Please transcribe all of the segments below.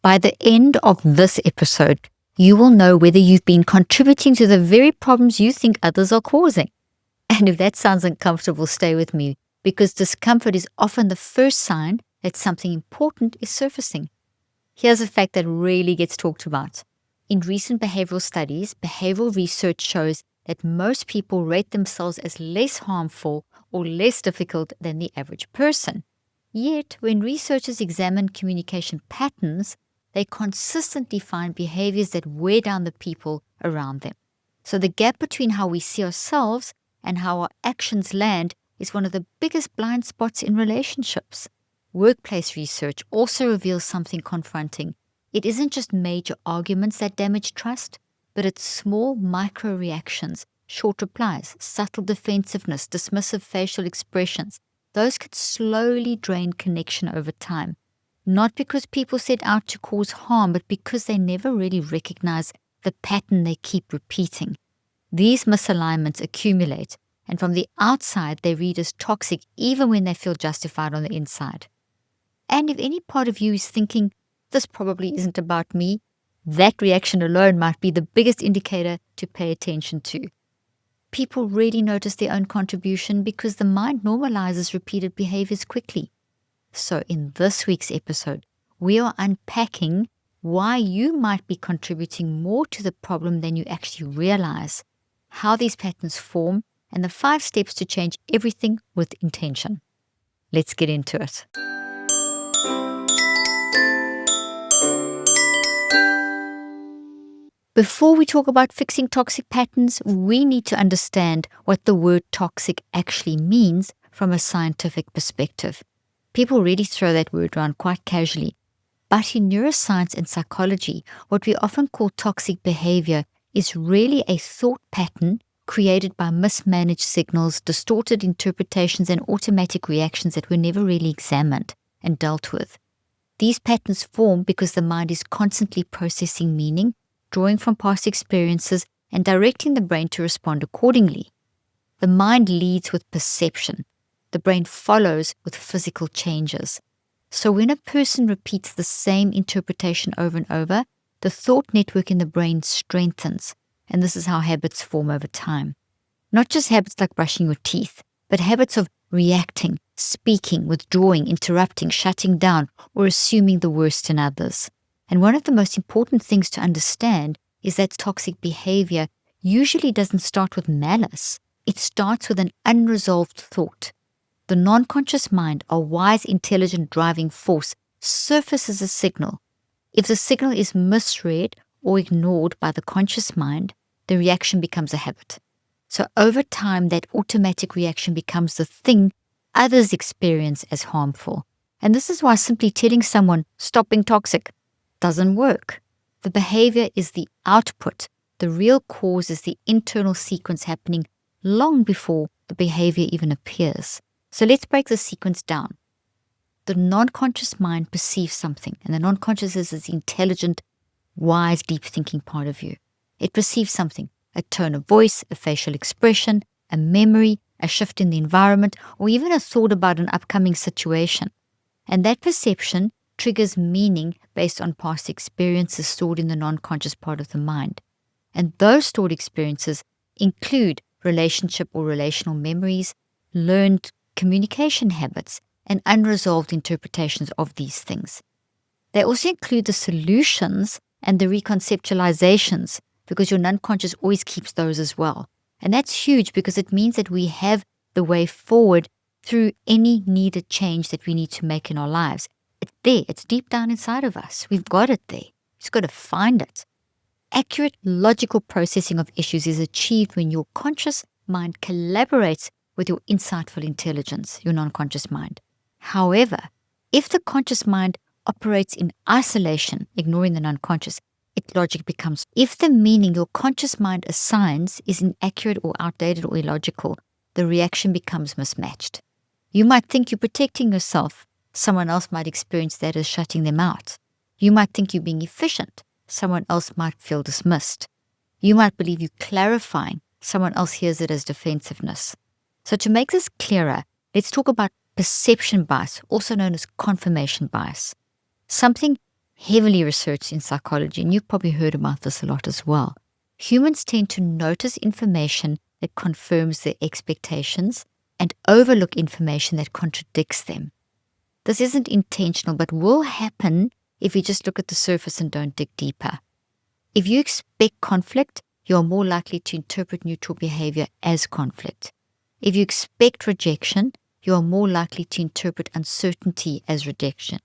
By the end of this episode, you will know whether you've been contributing to the very problems you think others are causing. And if that sounds uncomfortable, stay with me, because discomfort is often the first sign that something important is surfacing. Here's a fact that rarely gets talked about. In recent behavioral studies, behavioral research shows that most people rate themselves as less harmful or less difficult than the average person. Yet, when researchers examine communication patterns, they consistently find behaviors that wear down the people around them. So the gap between how we see ourselves and how our actions land is one of the biggest blind spots in relationships. Workplace research also reveals something confronting. It isn't just major arguments that damage trust, but it's small micro reactions, short replies, subtle defensiveness, dismissive facial expressions. Those could slowly drain connection over time. Not because people set out to cause harm, but because they never really recognize the pattern they keep repeating. These misalignments accumulate, and from the outside they read as toxic even when they feel justified on the inside. And if any part of you is thinking, this probably isn't about me, that reaction alone might be the biggest indicator to pay attention to. People really notice their own contribution because the mind normalizes repeated behaviors quickly. So in this week's episode, we are unpacking why you might be contributing more to the problem than you actually realize, how these patterns form, and the 5 steps to change everything with intention. Let's get into it. Before we talk about fixing toxic patterns, we need to understand what the word toxic actually means from a scientific perspective. People really throw that word around quite casually. But in neuroscience and psychology, what we often call toxic behavior is really a thought pattern created by mismanaged signals, distorted interpretations, and automatic reactions that were never really examined and dealt with. These patterns form because the mind is constantly processing meaning, drawing from past experiences, and directing the brain to respond accordingly. The mind leads with perception. The brain follows with physical changes. So when a person repeats the same interpretation over and over, the thought network in the brain strengthens, and this is how habits form over time. Not just habits like brushing your teeth, but habits of reacting, speaking, withdrawing, interrupting, shutting down, or assuming the worst in others. And one of the most important things to understand is that toxic behavior usually doesn't start with malice. It starts with an unresolved thought. The non-conscious mind, a wise, intelligent driving force, surfaces a signal. If the signal is misread or ignored by the conscious mind, the reaction becomes a habit. So over time, that automatic reaction becomes the thing others experience as harmful. And this is why simply telling someone, stop being toxic, doesn't work. The behavior is the output. The real cause is the internal sequence happening long before the behavior even appears. So let's break the sequence down. The non-conscious mind perceives something, and the non-conscious is the intelligent, wise, deep-thinking part of you. It perceives something, a tone of voice, a facial expression, a memory, a shift in the environment, or even a thought about an upcoming situation. And that perception triggers meaning based on past experiences stored in the non-conscious part of the mind. And those stored experiences include relationship or relational memories, learned communication habits, and unresolved interpretations of these things. They also include the solutions and the reconceptualizations, because your non-conscious always keeps those as well. And that's huge because it means that we have the way forward through any needed change that we need to make in our lives. It's there. It's deep down inside of us. We've got it there. Just got to find it. Accurate logical processing of issues is achieved when your conscious mind collaborates with your insightful intelligence, your non-conscious mind. However, if the conscious mind operates in isolation, ignoring the non-conscious, its logic becomes, if the meaning your conscious mind assigns is inaccurate or outdated or illogical, the reaction becomes mismatched. You might think you're protecting yourself. Someone else might experience that as shutting them out. You might think you're being efficient. Someone else might feel dismissed. You might believe you're clarifying. Someone else hears it as defensiveness. So to make this clearer, let's talk about perception bias, also known as confirmation bias. Something heavily researched in psychology, and you've probably heard about this a lot as well. Humans tend to notice information that confirms their expectations and overlook information that contradicts them. This isn't intentional, but will happen if you just look at the surface and don't dig deeper. If you expect conflict, you are more likely to interpret neutral behavior as conflict. If you expect rejection, you are more likely to interpret uncertainty as rejection.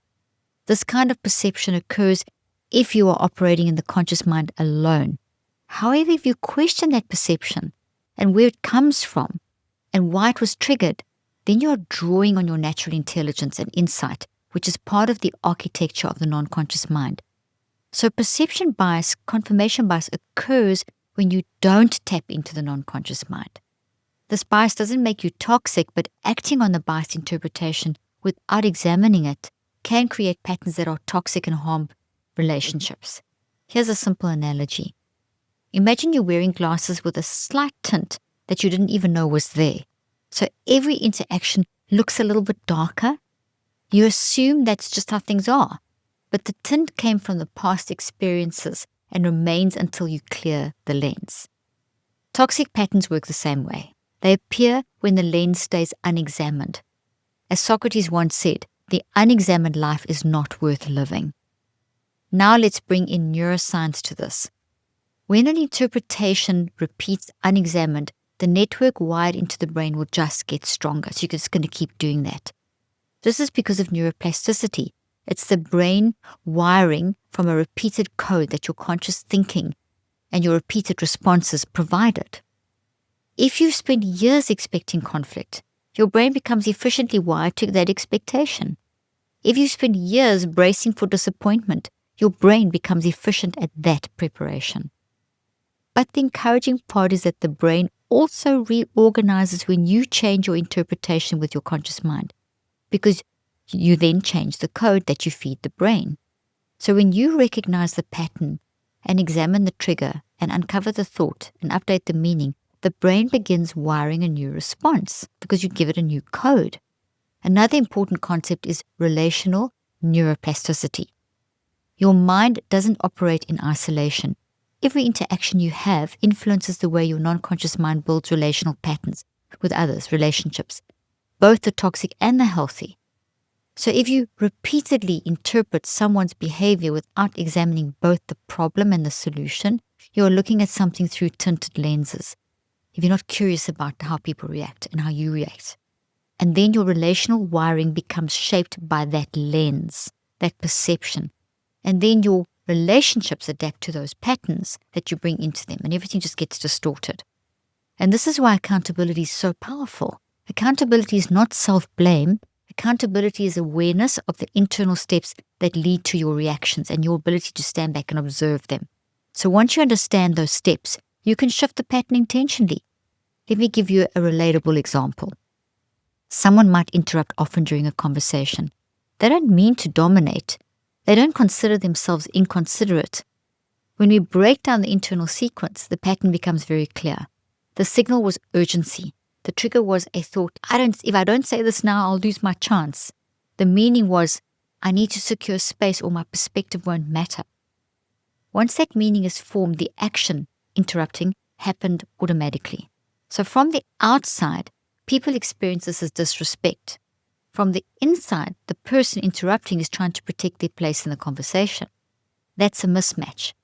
This kind of perception occurs if you are operating in the conscious mind alone. However, if you question that perception and where it comes from and why it was triggered, then you are drawing on your natural intelligence and insight, which is part of the architecture of the non-conscious mind. So perception bias, confirmation bias occurs when you don't tap into the non-conscious mind. This bias doesn't make you toxic, but acting on the biased interpretation without examining it can create patterns that are toxic and harm relationships. Here's a simple analogy. Imagine you're wearing glasses with a slight tint that you didn't even know was there. So every interaction looks a little bit darker. You assume that's just how things are, but the tint came from the past experiences and remains until you clear the lens. Toxic patterns work the same way. They appear when the lens stays unexamined. As Socrates once said, the unexamined life is not worth living. Now let's bring in neuroscience to this. When an interpretation repeats unexamined, the network wired into the brain will just get stronger. So you're just going to keep doing that. This is because of neuroplasticity. It's the brain wiring from a repeated code that your conscious thinking and your repeated responses provided. If you spend years expecting conflict, your brain becomes efficiently wired to that expectation. If you spend years bracing for disappointment, your brain becomes efficient at that preparation. But the encouraging part is that the brain also reorganizes when you change your interpretation with your conscious mind, because you then change the code that you feed the brain. So when you recognize the pattern and examine the trigger and uncover the thought and update the meaning, the brain begins wiring a new response because you give it a new code. Another important concept is relational neuroplasticity. Your mind doesn't operate in isolation. Every interaction you have influences the way your non-conscious mind builds relational patterns with others, relationships, both the toxic and the healthy. So if you repeatedly interpret someone's behavior without examining both the problem and the solution, you're looking at something through tinted lenses. If you're not curious about how people react and how you react. And then your relational wiring becomes shaped by that lens, that perception. And then your relationships adapt to those patterns that you bring into them, and everything just gets distorted. And this is why accountability is so powerful. Accountability is not self-blame. Accountability is awareness of the internal steps that lead to your reactions and your ability to stand back and observe them. So once you understand those steps, you can shift the pattern intentionally. Let me give you a relatable example. Someone might interrupt often during a conversation. They don't mean to dominate. They don't consider themselves inconsiderate. When we break down the internal sequence, the pattern becomes very clear. The signal was urgency. The trigger was a thought, if I don't say this now, I'll lose my chance. The meaning was, I need to secure space or my perspective won't matter. Once that meaning is formed, the action, interrupting, happened automatically. So from the outside, people experience this as disrespect. From the inside, the person interrupting is trying to protect their place in the conversation. That's a mismatch.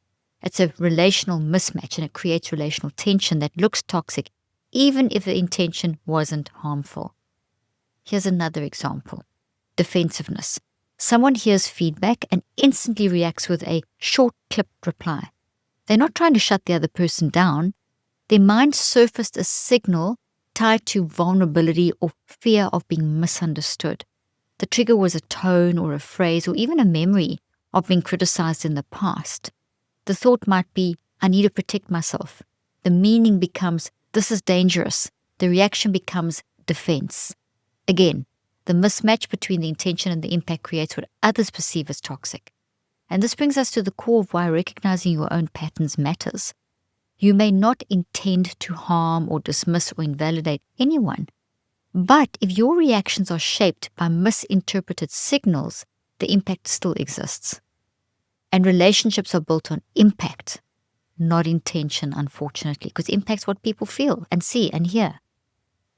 It's a relational mismatch, and it creates relational tension that looks toxic, even if the intention wasn't harmful. Here's another example. Defensiveness. Someone hears feedback and instantly reacts with a short, clipped reply. They're not trying to shut the other person down. Their mind surfaced a signal tied to vulnerability or fear of being misunderstood. The trigger was a tone or a phrase or even a memory of being criticized in the past. The thought might be, I need to protect myself. The meaning becomes, this is dangerous. The reaction becomes defense. Again, the mismatch between the intention and the impact creates what others perceive as toxic. And this brings us to the core of why recognizing your own patterns matters. You may not intend to harm or dismiss or invalidate anyone, but if your reactions are shaped by misinterpreted signals, the impact still exists. And relationships are built on impact, not intention, unfortunately, because impact's what people feel and see and hear.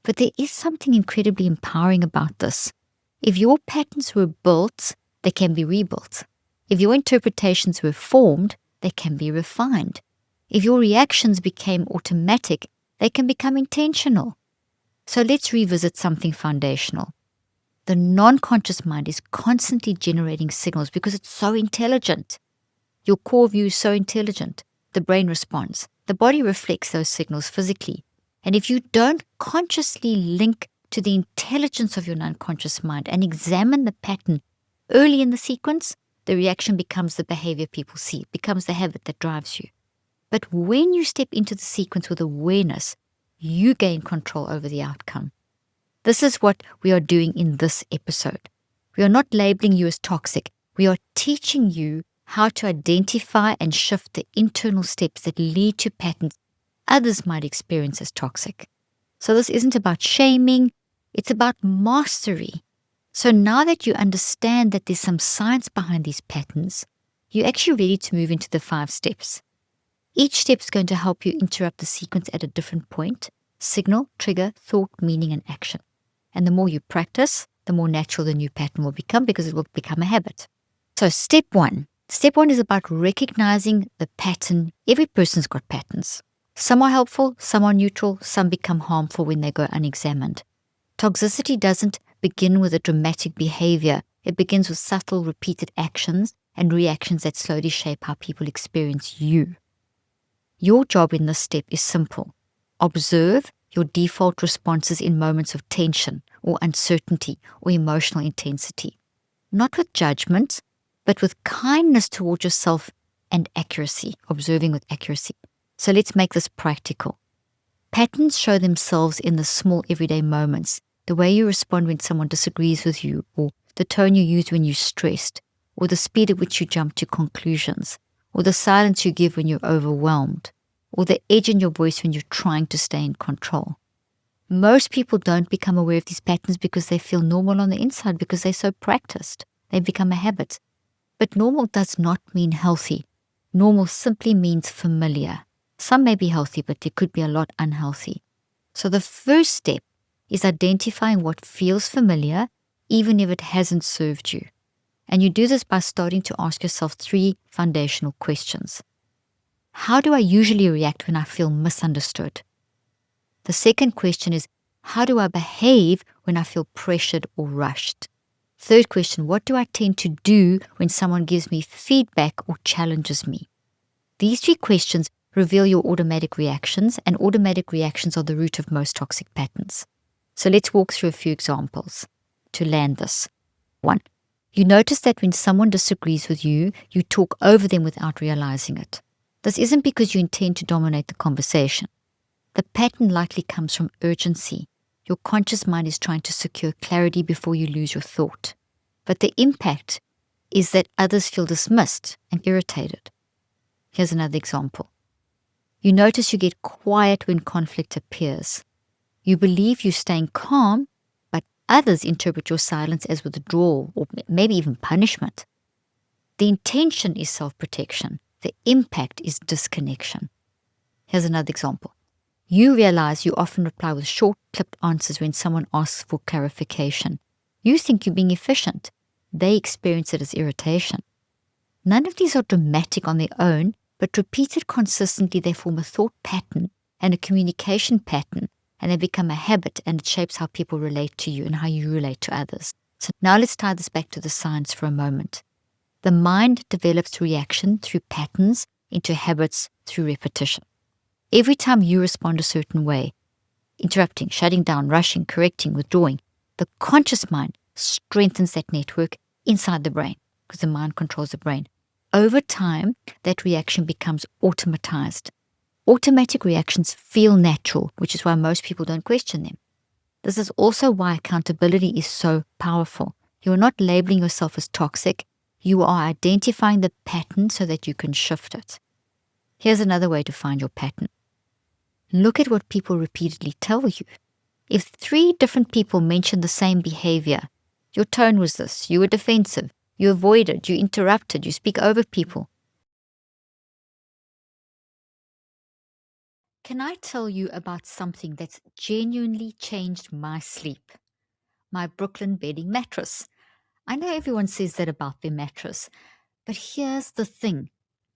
But there is something incredibly empowering about this. If your patterns were built, they can be rebuilt. If your interpretations were formed, they can be refined. If your reactions became automatic, they can become intentional. So let's revisit something foundational. The non-conscious mind is constantly generating signals because it's so intelligent. Your core view is so intelligent. The brain responds. The body reflects those signals physically. And if you don't consciously link to the intelligence of your non-conscious mind and examine the pattern early in the sequence, the reaction becomes the behavior people see. It becomes the habit that drives you. But when you step into the sequence with awareness, you gain control over the outcome. This is what we are doing in this episode. We are not labeling you as toxic. We are teaching you how to identify and shift the internal steps that lead to patterns others might experience as toxic. So this isn't about shaming, it's about mastery. So now that you understand that there's some science behind these patterns, you're actually ready to move into the 5 steps. Each step is going to help you interrupt the sequence at a different point: signal, trigger, thought, meaning, and action. And the more you practice, the more natural the new pattern will become because it will become a habit. So step 1. Step 1 is about recognizing the pattern. Every person's got patterns. Some are helpful, some are neutral, some become harmful when they go unexamined. Toxicity doesn't begin with a dramatic behavior. It begins with subtle, repeated actions and reactions that slowly shape how people experience you. Your job in this step is simple. Observe your default responses in moments of tension or uncertainty or emotional intensity. Not with judgment, but with kindness towards yourself and accuracy, observing with accuracy. So let's make this practical. Patterns show themselves in the small everyday moments. The way you respond when someone disagrees with you, or the tone you use when you're stressed, or the speed at which you jump to conclusions, or the silence you give when you're overwhelmed, or the edge in your voice when you're trying to stay in control. Most people don't become aware of these patterns because they feel normal on the inside because they're so practiced. They become a habit. But normal does not mean healthy. Normal simply means familiar. Some may be healthy, but there could be a lot unhealthy. So the first step is identifying what feels familiar, even if it hasn't served you. And you do this by starting to ask yourself 3 foundational questions. How do I usually react when I feel misunderstood? The second question is, how do I behave when I feel pressured or rushed? Third question, what do I tend to do when someone gives me feedback or challenges me? These 3 questions reveal your automatic reactions, and automatic reactions are the root of most toxic patterns. So let's walk through a few examples to land this. 1. You notice that when someone disagrees with you, you talk over them without realizing it. This isn't because you intend to dominate the conversation. The pattern likely comes from urgency. Your conscious mind is trying to secure clarity before you lose your thought. But the impact is that others feel dismissed and irritated. Here's another example. You notice you get quiet when conflict appears. You believe you're staying calm, but others interpret your silence as withdrawal or maybe even punishment. The intention is self-protection. The impact is disconnection. Here's another example. You realize you often reply with short, clipped answers when someone asks for clarification. You think you're being efficient. They experience it as irritation. None of these are dramatic on their own, but repeated consistently, they form a thought pattern and a communication pattern, and they become a habit, and it shapes how people relate to you and how you relate to others. So now let's tie this back to the science for a moment. The mind develops reaction through patterns into habits through repetition. Every time you respond a certain way, interrupting, shutting down, rushing, correcting, withdrawing, the conscious mind strengthens that network inside the brain, because the mind controls the brain. Over time, that reaction becomes automatized. Automatic reactions feel natural, which is why most people don't question them. This is also why accountability is so powerful. You're not labeling yourself as toxic. You are identifying the pattern so that you can shift it. Here's another way to find your pattern. Look at what people repeatedly tell you. If 3 different people mention the same behavior, your tone was this, you were defensive, You avoided, you interrupted, you speak over people. Can I tell you about something that's genuinely changed my sleep? My Brooklyn bedding mattress. I know everyone says that about their mattress, but here's the thing.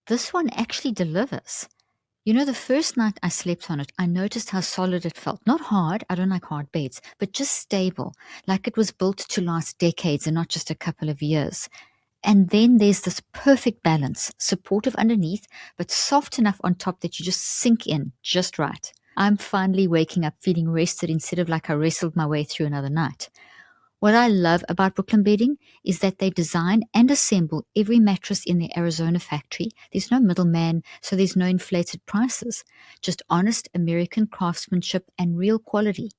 This one actually delivers. You know, the first night I slept on it, I noticed how solid it felt. Not hard, I don't like hard beds, but just stable, like it was built to last decades and not just a couple of years. And then there's this perfect balance, supportive underneath, but soft enough on top that you just sink in just right. I'm finally waking up feeling rested instead of like I wrestled my way through another night. What I love about Brooklyn Bedding is that they design and assemble every mattress in their Arizona factory. There's no middleman, so there's no inflated prices. Just honest American craftsmanship and real quality.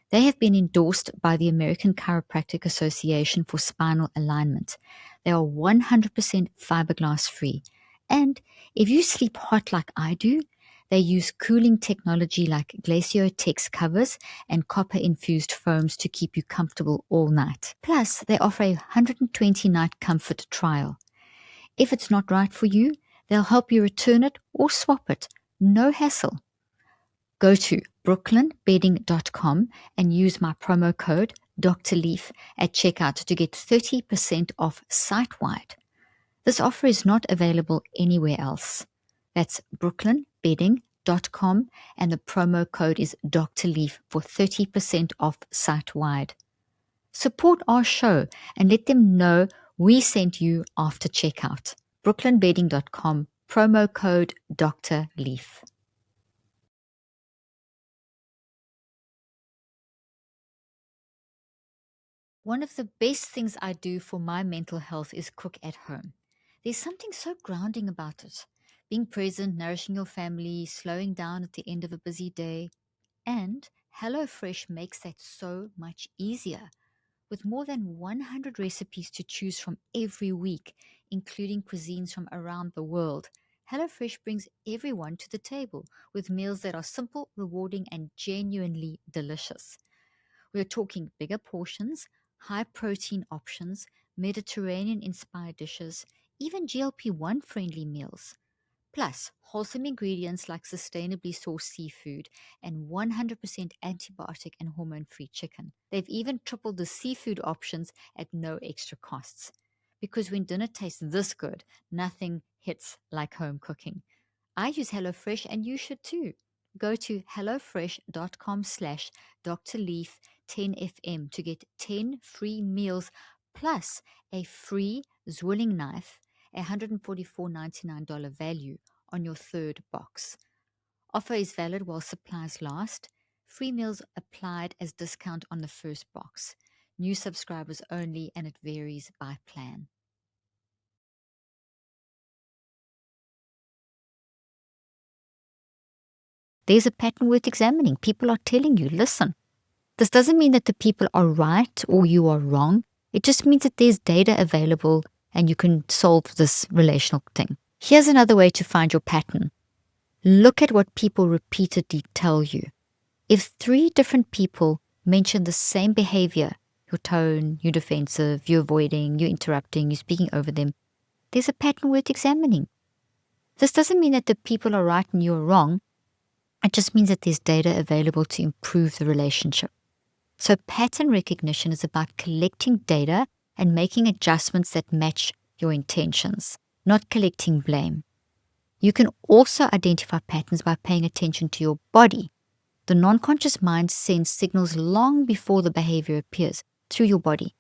They have been endorsed by the American Chiropractic Association for spinal alignment. They are 100% fiberglass free. And if you sleep hot like I do, they use cooling technology like Glaciotex covers and copper-infused foams to keep you comfortable all night. Plus, they offer a 120-night comfort trial. If it's not right for you, they'll help you return it or swap it. No hassle. Go to brooklynbedding.com and use my promo code Dr. Leaf at checkout to get 30% off site-wide. This offer is not available anywhere else. That's brooklynbedding.com and the promo code is Dr. Leaf for 30% off site-wide. Support our show and let them know we sent you after checkout. brooklynbedding.com, promo code Dr. Leaf. One of the best things I do for my mental health is cook at home. There's something so grounding about it. Being present, nourishing your family, slowing down at the end of a busy day. And HelloFresh makes that so much easier. With more than 100 recipes to choose from every week, including cuisines from around the world, HelloFresh brings everyone to the table with meals that are simple, rewarding, and genuinely delicious. We're talking bigger portions, high protein options, Mediterranean inspired dishes, even GLP-1 friendly meals. Plus, wholesome ingredients like sustainably sourced seafood and 100% antibiotic and hormone free chicken. They've even tripled the seafood options at no extra costs. Because when dinner tastes this good, nothing hits like home cooking. I use HelloFresh and you should too. Go to hellofresh.com/drleaf10fm to get 10 free meals plus a free zwilling knife, a $144.99 value on your third box. Offer is valid while supplies last. Free meals applied as discount on the first box. New subscribers only, and it varies by plan. There's a pattern worth examining. People are telling you, listen. This doesn't mean that the people are right or you are wrong. It just means that there's data available and you can solve this relational thing. Here's another way to find your pattern. Look at what people repeatedly tell you. If 3 different people mention the same behavior, your tone, you're defensive, you're avoiding, you're interrupting, you're speaking over them, there's a pattern worth examining. This doesn't mean that the people are right and you're wrong. It just means that there's data available to improve the relationship. So pattern recognition is about collecting data and making adjustments that match your intentions, not collecting blame. You can also identify patterns by paying attention to your body. The non-conscious mind sends signals long before the behavior appears through your body.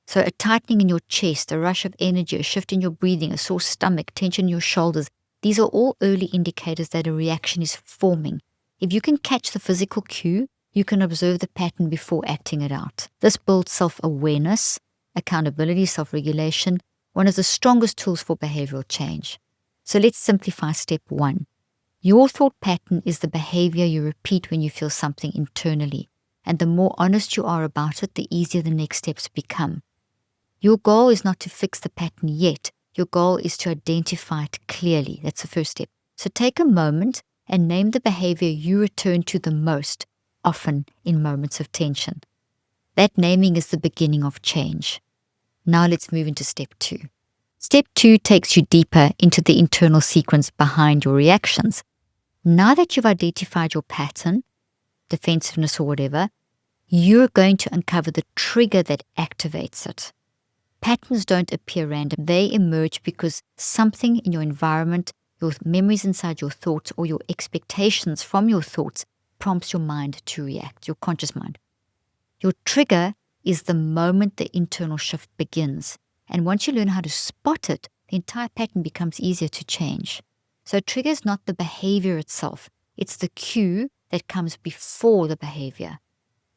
So a tightening in your chest, a rush of energy, a shift in your breathing, a sore stomach, tension in your shoulders, these are all early indicators that a reaction is forming. If you can catch the physical cue, you can observe the pattern before acting it out. This builds self-awareness, accountability, self-regulation, one of the strongest tools for behavioral change. So let's simplify step 1. Your thought pattern is the behavior you repeat when you feel something internally. And the more honest you are about it, the easier the next steps become. Your goal is not to fix the pattern yet. Your goal is to identify it clearly. That's the first step. So take a moment and name the behavior you return to the most, often in moments of tension. That naming is the beginning of change. Now let's move into step 2. Step 2 takes you deeper into the internal sequence behind your reactions. Now that you've identified your pattern, defensiveness or whatever, you're going to uncover the trigger that activates it. Patterns don't appear random. They emerge because something in your environment, your memories inside your thoughts, or your expectations from your thoughts prompts your mind to react, your conscious mind. Your trigger is the moment the internal shift begins. And once you learn how to spot it, the entire pattern becomes easier to change. So trigger is not the behavior itself. It's the cue that comes before the behavior.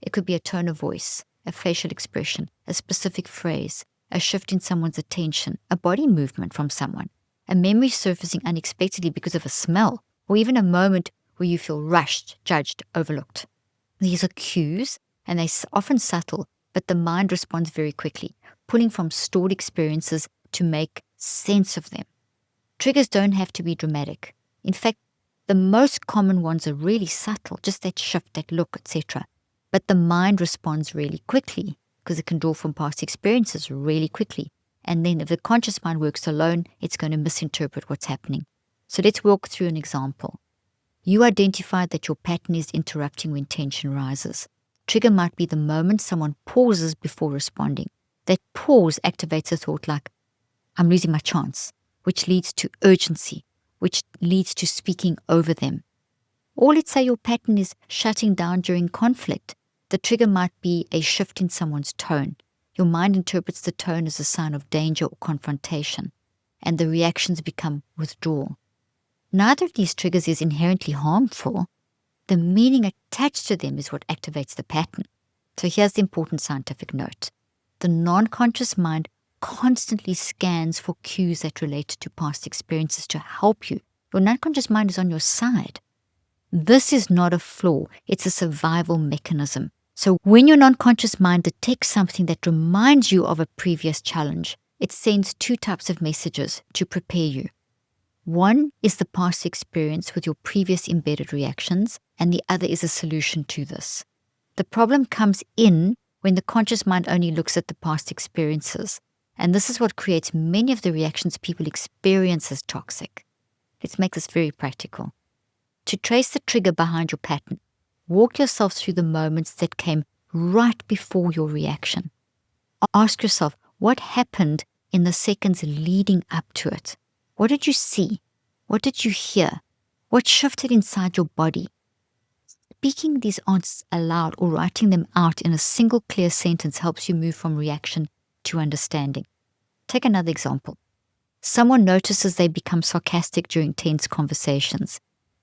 It could be a tone of voice, a facial expression, a specific phrase, a shift in someone's attention, a body movement from someone, a memory surfacing unexpectedly because of a smell, or even a moment where you feel rushed, judged, overlooked. These are cues, and they're often subtle, but the mind responds very quickly, pulling from stored experiences to make sense of them. Triggers don't have to be dramatic. In fact, the most common ones are really subtle, just that shift, that look, etc. But the mind responds really quickly because it can draw from past experiences really quickly. And then if the conscious mind works alone, it's going to misinterpret what's happening. So let's walk through an example. You identified that your pattern is interrupting when tension rises. Trigger might be the moment someone pauses before responding. That pause activates a thought like, I'm losing my chance, which leads to urgency, which leads to speaking over them. Or let's say your pattern is shutting down during conflict. The trigger might be a shift in someone's tone. Your mind interprets the tone as a sign of danger or confrontation, and the reactions become withdrawal. Neither of these triggers is inherently harmful. The meaning attached to them is what activates the pattern. So here's the important scientific note. The non-conscious mind constantly scans for cues that relate to past experiences to help you. Your non-conscious mind is on your side. This is not a flaw. It's a survival mechanism. So when your non-conscious mind detects something that reminds you of a previous challenge, it sends 2 types of messages to prepare you. One is the past experience with your previous embedded reactions, and the other is a solution to this. The problem comes in when the conscious mind only looks at the past experiences, and this is what creates many of the reactions people experience as toxic. Let's make this very practical. To trace the trigger behind your pattern, walk yourself through the moments that came right before your reaction. Ask yourself, what happened in the seconds leading up to it? What did you see? What did you hear? What shifted inside your body? Speaking these answers aloud or writing them out in a single clear sentence helps you move from reaction to understanding. Take another example. Someone notices they become sarcastic during tense conversations.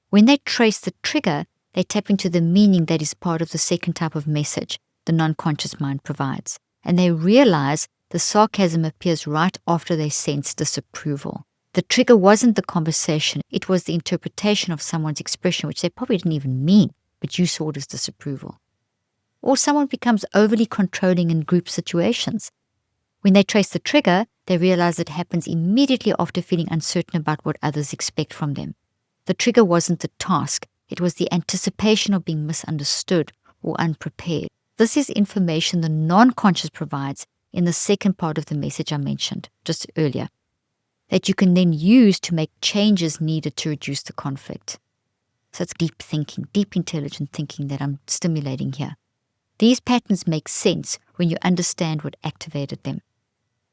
When they trace the trigger, they tap into the meaning that is part of the second type of message the non-conscious mind provides, and they realize the sarcasm appears right after they sense disapproval. The trigger wasn't the conversation, it was the interpretation of someone's expression, which they probably didn't even mean, but you saw it as disapproval. Or someone becomes overly controlling in group situations. When they trace the trigger, they realize it happens immediately after feeling uncertain about what others expect from them. The trigger wasn't the task, it was the anticipation of being misunderstood or unprepared. This is information the non-conscious provides in the second part of the message I mentioned just earlier, that you can then use to make changes needed to reduce the conflict. So it's deep thinking, deep intelligent thinking that I'm stimulating here. These patterns make sense when you understand what activated them.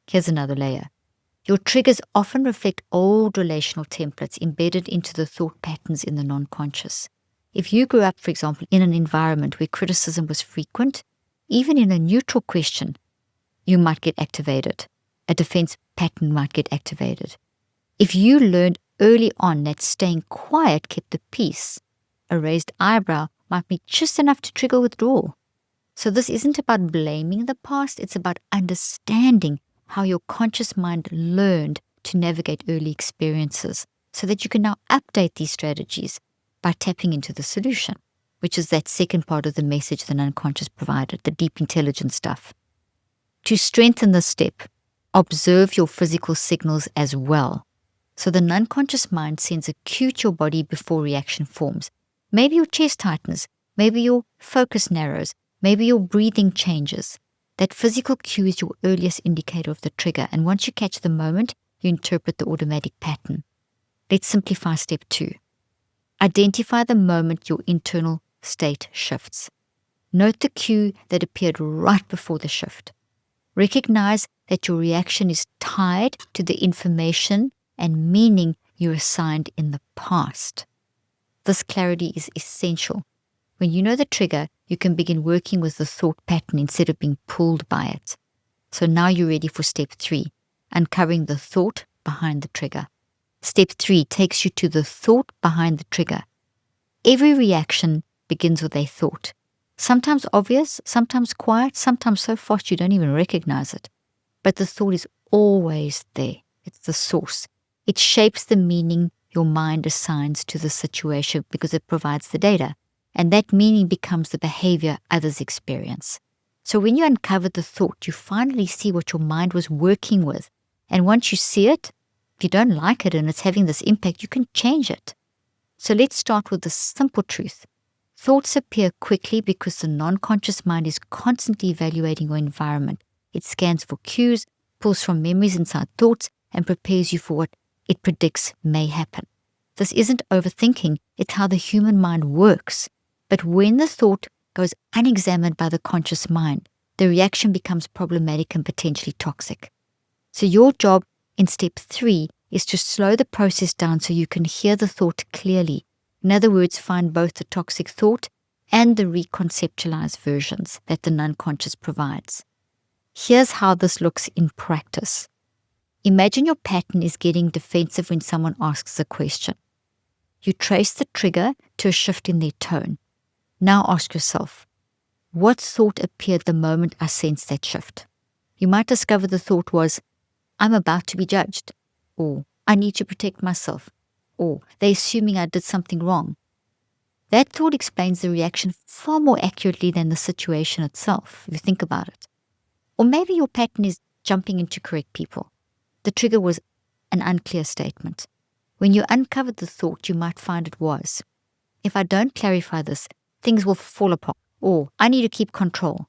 Here's another layer. Your triggers often reflect old relational templates embedded into the thought patterns in the non-conscious. If you grew up, for example, in an environment where criticism was frequent, even in a neutral question, you might get activated. A defense pattern might get activated. If you learned early on that staying quiet kept the peace, a raised eyebrow might be just enough to trigger withdrawal. So this isn't about blaming the past, it's about understanding how your conscious mind learned to navigate early experiences so that you can now update these strategies by tapping into the solution, which is that second part of the message the unconscious provided, the deep intelligence stuff. To strengthen this step, observe your physical signals as well. So the unconscious mind sends a cue to your body before reaction forms. Maybe your chest tightens, maybe your focus narrows, maybe your breathing changes. That physical cue is your earliest indicator of the trigger, and once you catch the moment, you interpret the automatic pattern. Let's simplify step 2. Identify the moment your internal state shifts. Note the cue that appeared right before the shift. Recognize that your reaction is tied to the information and meaning you assigned in the past. This clarity is essential. When you know the trigger, you can begin working with the thought pattern instead of being pulled by it. So now you're ready for step 3, uncovering the thought behind the trigger. Step 3 takes you to the thought behind the trigger. Every reaction begins with a thought. Sometimes obvious, sometimes quiet, sometimes so fast you don't even recognize it. But the thought is always there. It's the source. It shapes the meaning your mind assigns to the situation because it provides the data. And that meaning becomes the behavior others experience. So when you uncover the thought, you finally see what your mind was working with. And once you see it, if you don't like it and it's having this impact, you can change it. So let's start with the simple truth. Thoughts appear quickly because the non-conscious mind is constantly evaluating your environment. It scans for cues, pulls from memories inside thoughts, and prepares you for what it predicts may happen. This isn't overthinking, it's how the human mind works. But when the thought goes unexamined by the conscious mind, the reaction becomes problematic and potentially toxic. So your job in step 3 is to slow the process down so you can hear the thought clearly. In other words, find both the toxic thought and the reconceptualized versions that the non-conscious provides. Here's how this looks in practice. Imagine your pattern is getting defensive when someone asks a question. You trace the trigger to a shift in their tone. Now ask yourself, what thought appeared the moment I sensed that shift? You might discover the thought was, I'm about to be judged, or I need to protect myself, or they're assuming I did something wrong. That thought explains the reaction far more accurately than the situation itself, if you think about it. Or maybe your pattern is jumping in to correct people. The trigger was an unclear statement. When you uncovered the thought, you might find it was, if I don't clarify this, things will fall apart, or I need to keep control.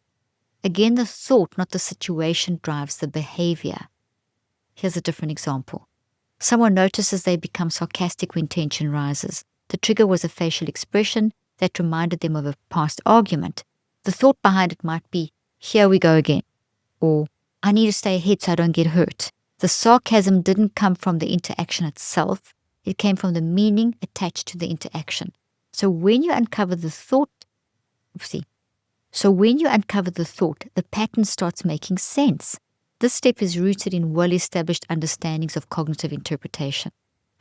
Again, the thought, not the situation, drives the behavior. Here's a different example. Someone notices they become sarcastic when tension rises. The trigger was a facial expression that reminded them of a past argument. The thought behind it might be, here we go again, or I need to stay ahead so I don't get hurt. The sarcasm didn't come from the interaction itself. It came from the meaning attached to the interaction. So when you uncover the thought, the pattern starts making sense. This step is rooted in well-established understandings of cognitive interpretation.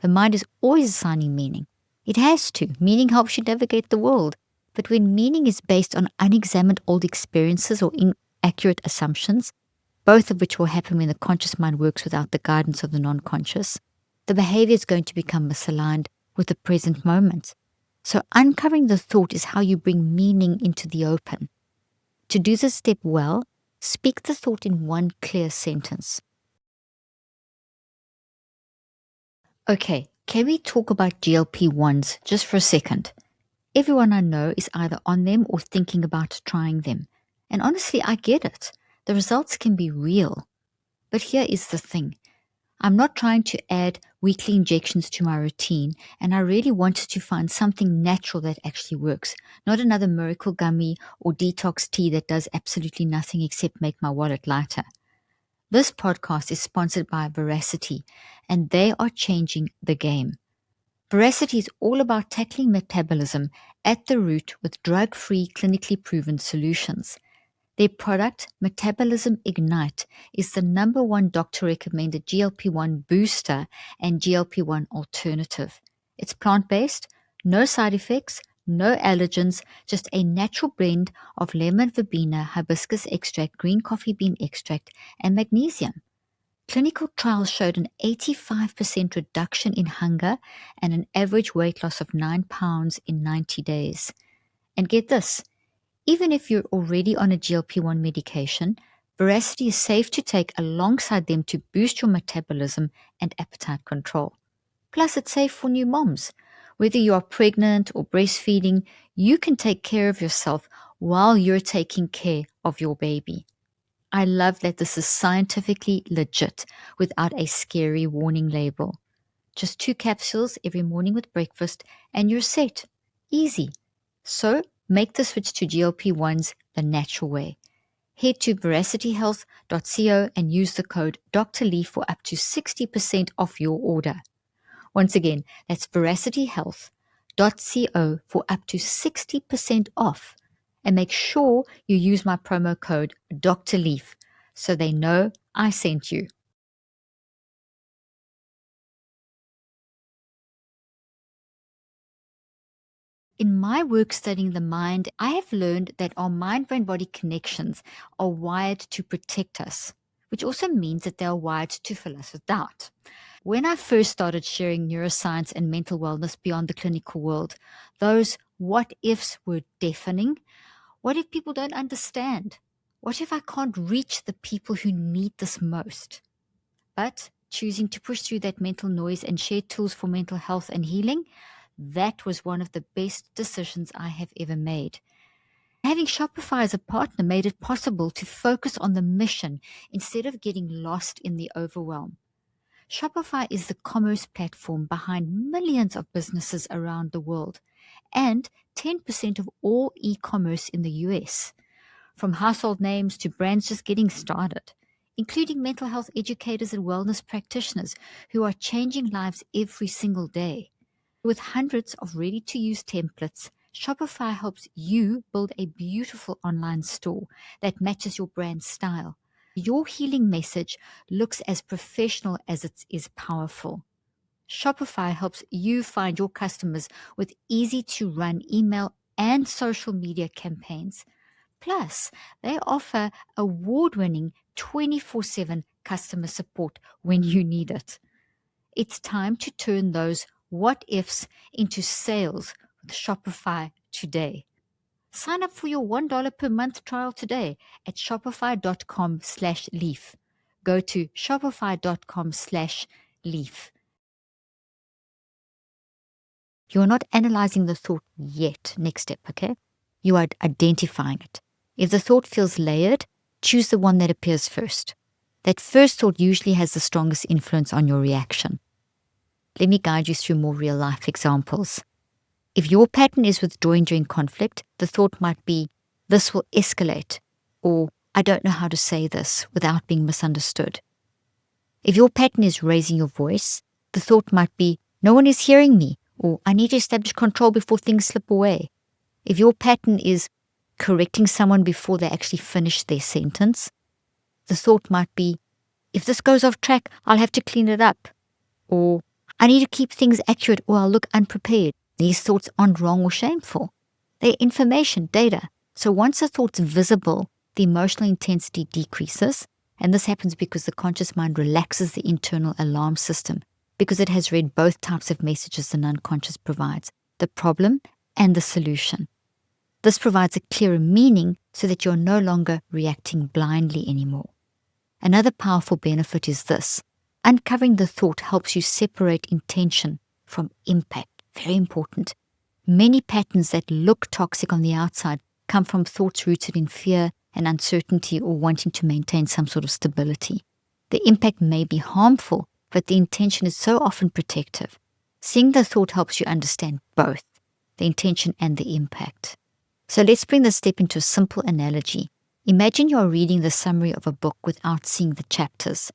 The mind is always assigning meaning. It has to. Meaning helps you navigate the world. But when meaning is based on unexamined old experiences or inaccurate assumptions, both of which will happen when the conscious mind works without the guidance of the non-conscious, the behavior is going to become misaligned with the present moment. So uncovering the thought is how you bring meaning into the open. To do this step well, speak the thought in one clear sentence. Okay, can we talk about GLP-1s just for a second? Everyone I know is either on them or thinking about trying them. And honestly, I get it. The results can be real. But here is the thing. I'm not trying to add weekly injections to my routine, and I really wanted to find something natural that actually works, not another miracle gummy or detox tea that does absolutely nothing except make my wallet lighter. This podcast is sponsored by Veracity, and they are changing the game. Veracity is all about tackling metabolism at the root with drug-free, clinically proven solutions. Their product, Metabolism Ignite, is the #1 doctor-recommended GLP-1 booster and GLP-1 alternative. It's plant-based, no side effects, no allergens, just a natural blend of lemon verbena, hibiscus extract, green coffee bean extract, and magnesium. Clinical trials showed an 85% reduction in hunger and an average weight loss of 9 pounds in 90 days. And get this, even if you're already on a GLP-1 medication, Veracity is safe to take alongside them to boost your metabolism and appetite control. Plus, it's safe for new moms. Whether you are pregnant or breastfeeding, you can take care of yourself while you're taking care of your baby. I love that this is scientifically legit without a scary warning label. Just 2 capsules every morning with breakfast and you're set. Easy. So make the switch to GLP-1s the natural way. Head to veracityhealth.co and use the code Dr. Lee for up to 60% off your order. Once again, that's veracityhealth.co for up to 60% off. And make sure you use my promo code Dr. Leaf so they know I sent you. In my work studying the mind, I have learned that our mind-brain-body connections are wired to protect us, which also means that they are wired to fill us with doubt. When I first started sharing neuroscience and mental wellness beyond the clinical world, those what ifs were deafening. What if people don't understand? What if I can't reach the people who need this most? But choosing to push through that mental noise and share tools for mental health and healing, that was one of the best decisions I have ever made. Having Shopify as a partner made it possible to focus on the mission instead of getting lost in the overwhelm. Shopify is the commerce platform behind millions of businesses around the world and 10% of all e-commerce in the US, from household names to brands just getting started, including mental health educators and wellness practitioners who are changing lives every single day. With hundreds of ready-to-use templates, Shopify helps you build a beautiful online store that matches your brand style. Your healing message looks as professional as it is powerful. Shopify helps you find your customers with easy-to-run email and social media campaigns. Plus, they offer award-winning 24/7 customer support when you need it. It's time to turn those what-ifs into sales with Shopify today. Sign up for your $1 per month trial today at shopify.com/leaf. Go to shopify.com/leaf. You're not analyzing the thought yet. Next step, okay? You are identifying it. If the thought feels layered, choose the one that appears first. That first thought usually has the strongest influence on your reaction. Let me guide you through more real-life examples. If your pattern is withdrawing during conflict, the thought might be, this will escalate, or I don't know how to say this without being misunderstood. If your pattern is raising your voice, the thought might be, no one is hearing me, or I need to establish control before things slip away. If your pattern is correcting someone before they actually finish their sentence, the thought might be, if this goes off track, I'll have to clean it up, or I need to keep things accurate or I'll look unprepared. These thoughts aren't wrong or shameful. They're information, data. So once a thought's visible, the emotional intensity decreases, and this happens because the conscious mind relaxes the internal alarm system, because it has read both types of messages the unconscious provides, the problem and the solution. This provides a clearer meaning so that you're no longer reacting blindly anymore. Another powerful benefit is this. Uncovering the thought helps you separate intention from impact. Very important. Many patterns that look toxic on the outside come from thoughts rooted in fear and uncertainty or wanting to maintain some sort of stability. The impact may be harmful, but the intention is so often protective. Seeing the thought helps you understand both, the intention and the impact. So let's bring this step into a simple analogy. Imagine you are reading the summary of a book without seeing the chapters.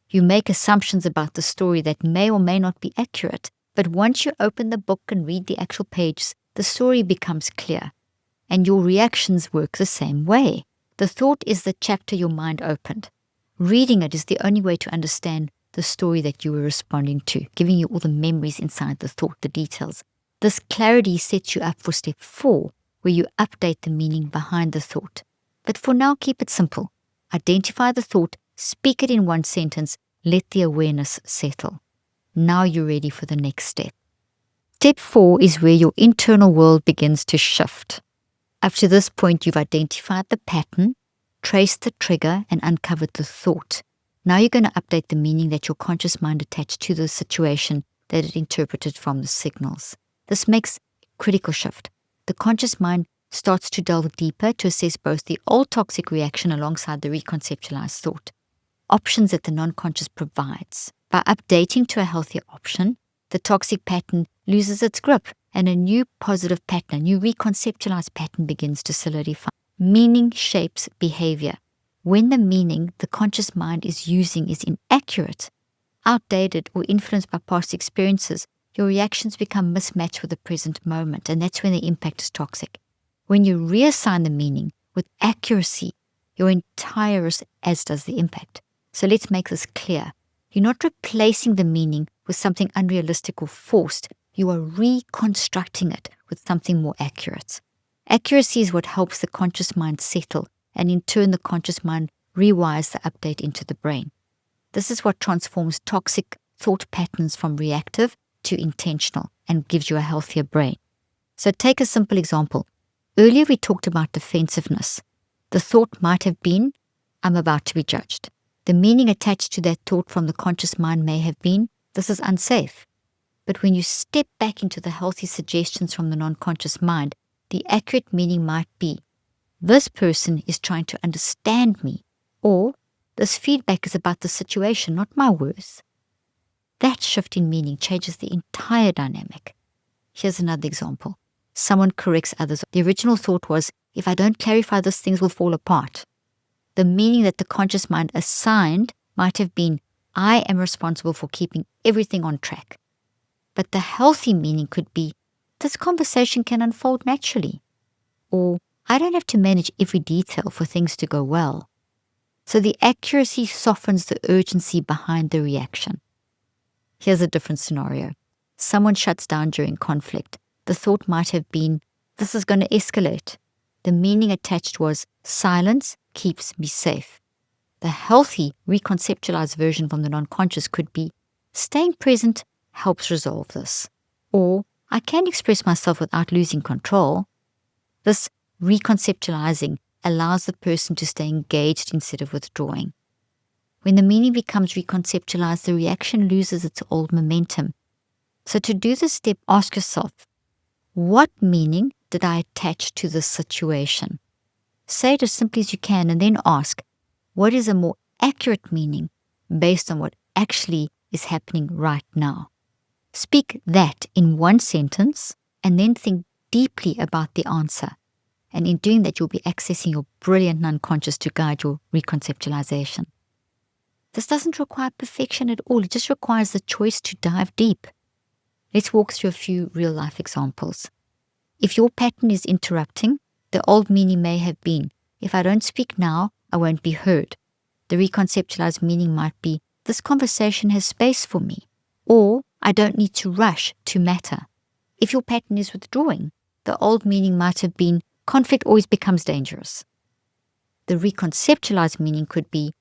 You make assumptions about the story that may or may not be accurate, but once you open the book and read the actual pages, the story becomes clear, and your reactions work the same way. The thought is the chapter your mind opened. Reading it is the only way to understand the story that you were responding to, giving you all the memories inside the thought, the details. This clarity sets you up for step 4, where you update the meaning behind the thought. But for now, keep it simple. Identify the thought, speak it in one sentence, let the awareness settle. Now you're ready for the next step. Step 4 is where your internal world begins to shift. Up to this point, you've identified the pattern, traced the trigger, and uncovered the thought. Now you're going to update the meaning that your conscious mind attached to the situation that it interpreted from the signals. This makes a critical shift. The conscious mind starts to delve deeper to assess both the old toxic reaction alongside the reconceptualized thought, options that the non-conscious provides. By updating to a healthier option, the toxic pattern loses its grip and a new positive pattern, a new reconceptualized pattern begins to solidify. Meaning shapes behavior. When the meaning the conscious mind is using is inaccurate, outdated, or influenced by past experiences, your reactions become mismatched with the present moment, and that's when the impact is toxic. When you reassign the meaning with accuracy, your entire as does the impact. So let's make this clear. You're not replacing the meaning with something unrealistic or forced. You are reconstructing it with something more accurate. Accuracy is what helps the conscious mind settle, and in turn the conscious mind rewires the update into the brain. This is what transforms toxic thought patterns from reactive to intentional and gives you a healthier brain. So take a simple example. Earlier we talked about defensiveness. The thought might have been, I'm about to be judged. The meaning attached to that thought from the conscious mind may have been, this is unsafe. But when you step back into the healthy suggestions from the non-conscious mind, the accurate meaning might be, this person is trying to understand me, or this feedback is about the situation, not my worth. That shift in meaning changes the entire dynamic. Here's another example. Someone corrects others. The original thought was, if I don't clarify this, things will fall apart. The meaning that the conscious mind assigned might have been, I am responsible for keeping everything on track. But the healthy meaning could be, this conversation can unfold naturally. Or, I don't have to manage every detail for things to go well. So the accuracy softens the urgency behind the reaction. Here's a different scenario. Someone shuts down during conflict. The thought might have been, this is going to escalate. The meaning attached was, silence keeps me safe. The healthy, reconceptualized version from the non-conscious could be, staying present helps resolve this. Or, I can express myself without losing control. This reconceptualizing allows the person to stay engaged instead of withdrawing. When the meaning becomes reconceptualized, the reaction loses its old momentum. So to do this step, ask yourself, what meaning did I attach to this situation? Say it as simply as you can and then ask, what is a more accurate meaning based on what actually is happening right now? Speak that in one sentence and then think deeply about the answer. And in doing that, you'll be accessing your brilliant unconscious to guide your reconceptualization. This doesn't require perfection at all. It just requires the choice to dive deep. Let's walk through a few real-life examples. If your pattern is interrupting, the old meaning may have been, if I don't speak now, I won't be heard. The reconceptualized meaning might be, this conversation has space for me. Or, I don't need to rush to matter. If your pattern is withdrawing, the old meaning might have been, conflict always becomes dangerous. The reconceptualized meaning could be,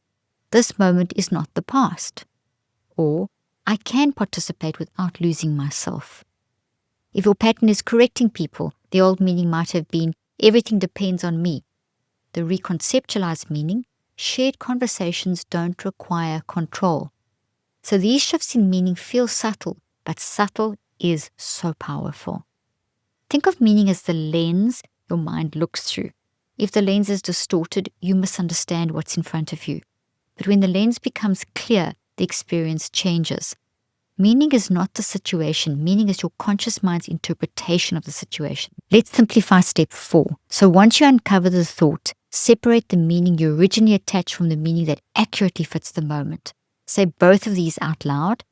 this moment is not the past. Or, I can participate without losing myself. If your pattern is correcting people, the old meaning might have been, everything depends on me. The reconceptualized meaning, shared conversations don't require control. So these shifts in meaning feel subtle, but subtle is so powerful. Think of meaning as the lens your mind looks through. If the lens is distorted, you misunderstand what's in front of you. But when the lens becomes clear, the experience changes. Meaning is not the situation. Meaning is your conscious mind's interpretation of the situation. Let's simplify step 4. So once you uncover the thought, separate the meaning you originally attached from the meaning that accurately fits the moment. Say both of these out loud.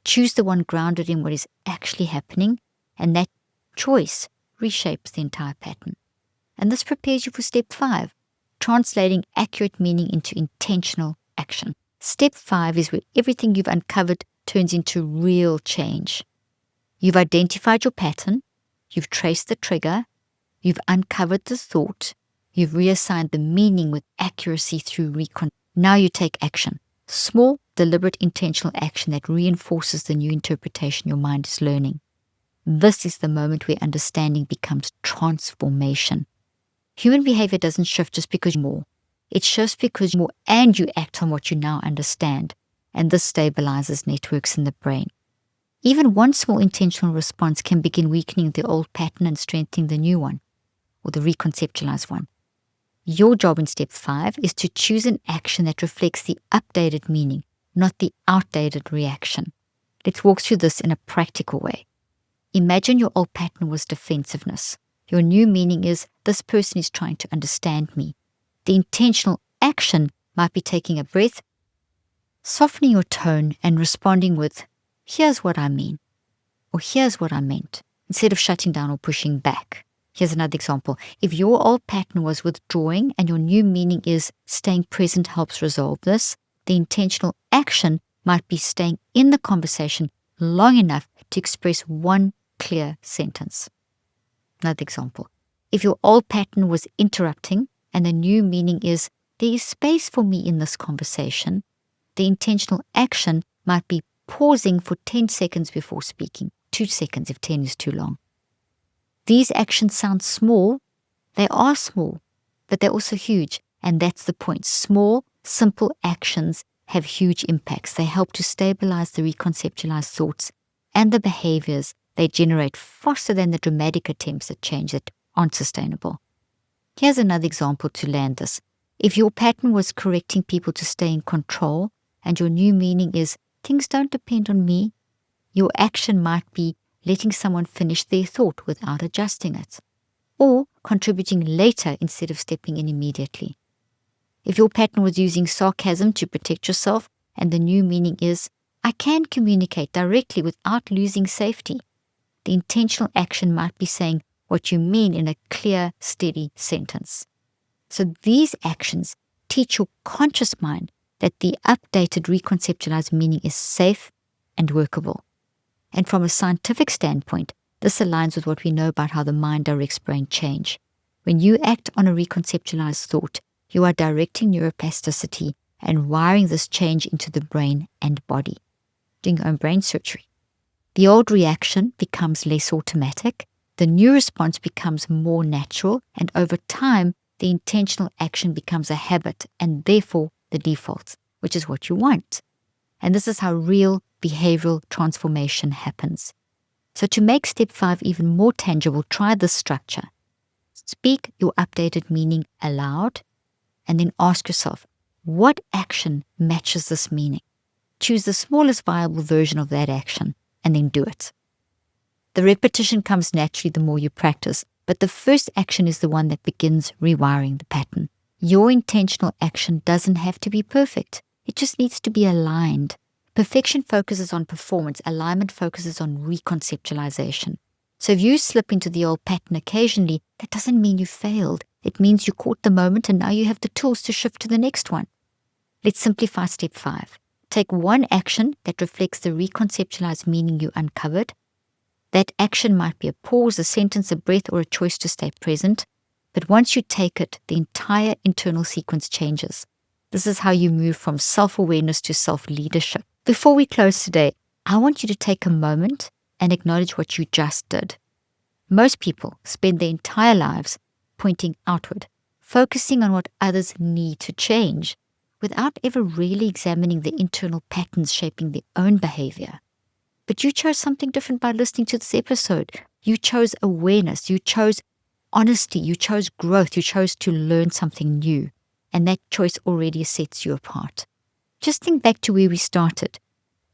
Choose the one grounded in what is actually happening, and that choice reshapes the entire pattern. And this prepares you for step 5, translating accurate meaning into intentional action. Step 5 is where everything you've uncovered turns into real change. You've identified your pattern, you've traced the trigger, you've uncovered the thought, you've reassigned the meaning with accuracy through recon. Now you take action. Small, deliberate, intentional action that reinforces the new interpretation your mind is learning. This is the moment where understanding becomes transformation. Human behavior doesn't shift just because you're more. It shifts because you're more and you act on what you now understand. And this stabilizes networks in the brain. Even one small intentional response can begin weakening the old pattern and strengthening the new one. or the Reconceptualize one. Your job in step 5 is to choose an action that reflects the updated meaning, not the outdated reaction. Let's walk through this in a practical way. Imagine your old pattern was defensiveness. Your new meaning is, this person is trying to understand me. The intentional action might be taking a breath, softening your tone, and responding with, here's what I mean, or here's what I meant, instead of shutting down or pushing back. Here's another example. If your old pattern was withdrawing and your new meaning is staying present helps resolve this, the intentional action might be staying in the conversation long enough to express one clear sentence. Another example. If your old pattern was interrupting and the new meaning is there is space for me in this conversation, the intentional action might be pausing for 10 seconds before speaking, 2 seconds if 10 is too long. These actions sound small. They are small, but they're also huge. And that's the point. Small, simple actions have huge impacts. They help to stabilize the reconceptualized thoughts and the behaviors they generate faster than the dramatic attempts at change that aren't sustainable. Here's another example to land this. If your pattern was correcting people to stay in control and your new meaning is things don't depend on me, your action might be letting someone finish their thought without adjusting it, or contributing later instead of stepping in immediately. If your pattern was using sarcasm to protect yourself and the new meaning is, I can communicate directly without losing safety, the intentional action might be saying what you mean in a clear, steady sentence. So these actions teach your conscious mind that the updated reconceptualized meaning is safe and workable. And from a scientific standpoint, this aligns with what we know about how the mind directs brain change. When you act on a reconceptualized thought, you are directing neuroplasticity and wiring this change into the brain and body, doing your own brain surgery. The old reaction becomes less automatic, the new response becomes more natural, and over time, the intentional action becomes a habit and therefore the default, which is what you want. And this is how real behavioral transformation happens. So to make step 5 even more tangible, try this structure. Speak your updated meaning aloud, and then ask yourself, what action matches this meaning? Choose the smallest viable version of that action, and then do it. The repetition comes naturally the more you practice, but the first action is the one that begins rewiring the pattern. Your intentional action doesn't have to be perfect. It just needs to be aligned. Perfection focuses on performance. Alignment focuses on reconceptualization. So if you slip into the old pattern occasionally, that doesn't mean you failed. It means you caught the moment and now you have the tools to shift to the next one. Let's simplify step 5. Take one action that reflects the reconceptualized meaning you uncovered. That action might be a pause, a sentence, a breath, or a choice to stay present. But once you take it, the entire internal sequence changes. This is how you move from self-awareness to self-leadership. Before we close today, I want you to take a moment and acknowledge what you just did. Most people spend their entire lives pointing outward, focusing on what others need to change, without ever really examining the internal patterns shaping their own behavior. But you chose something different by listening to this episode. You chose awareness, you chose honesty, you chose growth, you chose to learn something new. And that choice already sets you apart. Just think back to where we started.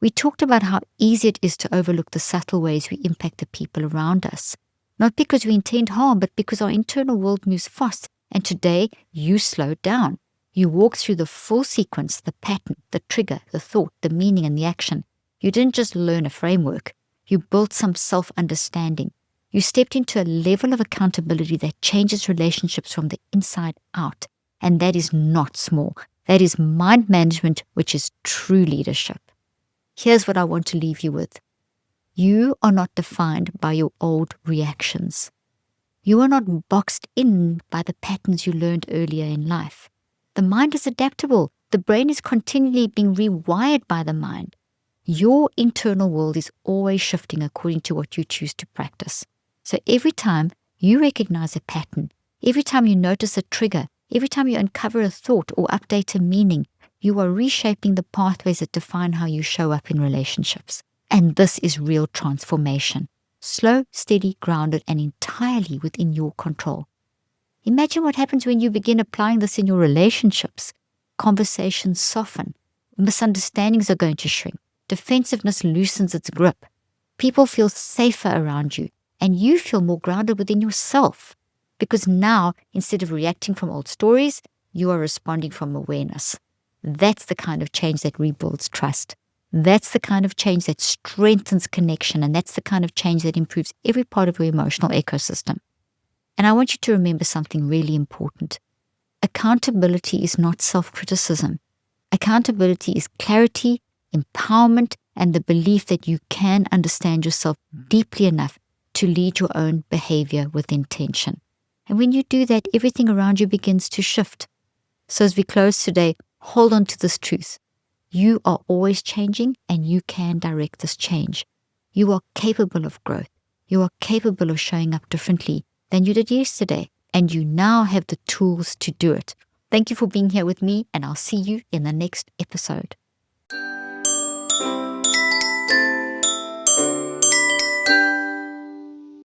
We talked about how easy it is to overlook the subtle ways we impact the people around us. Not because we intend harm, but because our internal world moves fast. And today, you slowed down. You walked through the full sequence, the pattern, the trigger, the thought, the meaning, and the action. You didn't just learn a framework. You built some self-understanding. You stepped into a level of accountability that changes relationships from the inside out. And that is not small. That is mind management, which is true leadership. Here's what I want to leave you with. You are not defined by your old reactions. You are not boxed in by the patterns you learned earlier in life. The mind is adaptable. The brain is continually being rewired by the mind. Your internal world is always shifting according to what you choose to practice. So every time you recognize a pattern, every time you notice a trigger, every time you uncover a thought or update a meaning, you are reshaping the pathways that define how you show up in relationships. And this is real transformation. Slow, steady, grounded, and entirely within your control. Imagine what happens when you begin applying this in your relationships. Conversations soften. Misunderstandings are going to shrink. Defensiveness loosens its grip. People feel safer around you, and you feel more grounded within yourself. Because now, instead of reacting from old stories, you are responding from awareness. That's the kind of change that rebuilds trust. That's the kind of change that strengthens connection, and that's the kind of change that improves every part of your emotional ecosystem. And I want you to remember something really important. Accountability is not self-criticism. Accountability is clarity, empowerment, and the belief that you can understand yourself deeply enough to lead your own behavior with intention. And when you do that, everything around you begins to shift. So as we close today, hold on to this truth. You are always changing, and you can direct this change. You are capable of growth. You are capable of showing up differently than you did yesterday, and you now have the tools to do it. Thank you for being here with me, and I'll see you in the next episode.